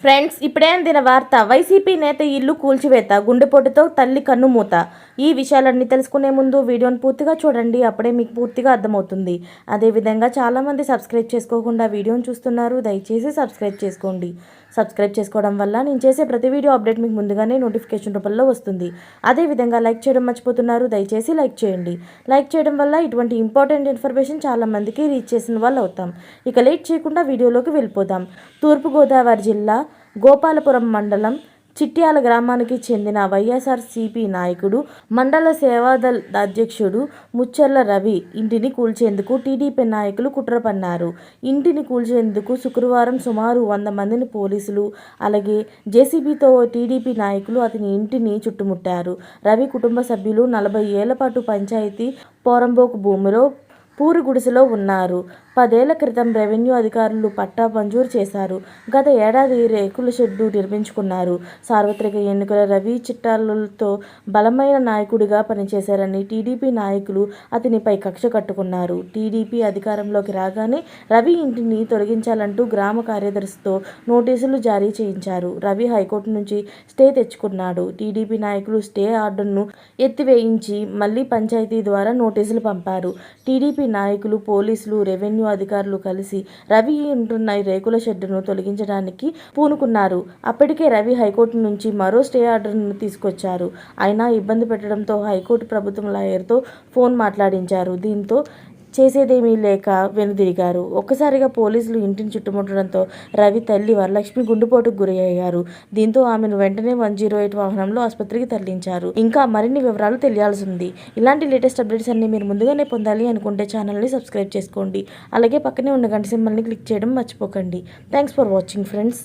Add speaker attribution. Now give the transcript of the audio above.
Speaker 1: Friends, ఇప్పుడే అందిన వార్త. వైసీపీ నేత ఇల్లు కూల్చివేత, గుండెపోటుతో తల్లి కన్నుమూత. ఈ విషయాలన్నీ తెలుసుకునే ముందు వీడియోని పూర్తిగా చూడండి, అప్పుడే మీకు పూర్తిగా అర్థమవుతుంది. అదేవిధంగా చాలామంది సబ్స్క్రైబ్ చేసుకోకుండా వీడియోని చూస్తున్నారు, దయచేసి సబ్స్క్రైబ్ చేసుకోండి. సబ్స్క్రైబ్ చేసుకోవడం వల్ల నేను చేసే ప్రతి వీడియో అప్డేట్ మీకు ముందుగానే నోటిఫికేషన్ రూపంలో వస్తుంది. అదేవిధంగా లైక్ చేయడం మర్చిపోతున్నారు, దయచేసి లైక్ చేయండి. లైక్ చేయడం వల్ల ఇటువంటి ఇంపార్టెంట్ ఇన్ఫర్మేషన్ చాలామందికి రీచ్ చేసిన వాళ్ళు అవుతాం. ఇక లేట్ చేయకుండా వీడియోలోకి వెళ్ళిపోదాం. తూర్పుగోదావరి జిల్లా గోపాలపురం మండలం చిట్యాల గ్రామానికి చెందిన వైఎస్ఆర్సీపీ నాయకుడు, మండల సేవాదళ్ అధ్యక్షుడు ముచ్చెర్ల రవి ఇంటిని కూల్చేందుకు టీడీపీ నాయకులు కుట్ర పన్నారు. ఇంటిని కూల్చేందుకు శుక్రవారం సుమారు 100 మందిని పోలీసులు, అలాగే జేసీబీతో టీడీపీ నాయకులు అతని ఇంటిని చుట్టుముట్టారు. రవి కుటుంబ సభ్యులు 40 ఏళ్ల పాటు పంచాయతీ పోరంబోకు భూమిలో పూరి గుడిసెలో ఉన్నారు. 10 ఏళ్ల క్రితం రెవెన్యూ అధికారులు పట్టా మంజూరు చేశారు. గత ఏడాది రేకుల షెడ్డు నిర్మించుకున్నారు. సార్వత్రిక ఎన్నికల రవి చిట్టాలతో బలమైన నాయకుడిగా పనిచేశారని టీడీపీ నాయకులు అతనిపై కక్ష కట్టుకున్నారు. టీడీపీ అధికారంలోకి రాగానే రవి ఇంటిని తొలగించాలంటూ గ్రామ కార్యదర్శితో నోటీసులు జారీ చేయించారు. రవి హైకోర్టు నుంచి స్టే తెచ్చుకున్నాడు. టీడీపీ నాయకులు స్టే ఆర్డర్ను ఎత్తివేయించి మళ్లీ పంచాయతీ ద్వారా నోటీసులు పంపారు. టీడీపీ నాయకులు, పోలీసులు, రెవెన్యూ అధికారులు కలిసి రవి ఉంటున్న రేకుల షెడ్డును తొలగించడానికి పూనుకున్నారు. అప్పటికే రవి హైకోర్టు నుంచి మరో స్టే ఆర్డర్ను తీసుకొచ్చారు. అయినా ఇబ్బంది పెట్టడంతో హైకోర్టు ప్రభుత్వం లాయర్తో ఫోన్ మాట్లాడించారు. దీంతో చేసేదేమీ లేక వెనుదిరిగారు. ఒక్కసారిగా పోలీసులు ఇంటిని చుట్టుముట్టడంతో రవి తల్లి వరలక్ష్మి గుండెపోటుకు గురయ్యారు. దీంతో ఆమెను వెంటనే 108 వాహనంలో ఆసుపత్రికి తరలించారు. ఇంకా మరిన్ని వివరాలు తెలియాల్సి ఉంది. ఇలాంటి లేటెస్ట్ అప్డేట్స్ అన్ని మీరు ముందుగానే పొందాలి అనుకుంటే ఛానల్ని సబ్స్క్రైబ్ చేసుకోండి. అలాగే పక్కనే ఉన్న గంట సింబల్ని క్లిక్ చేయడం మర్చిపోకండి. Thanks for watching friends.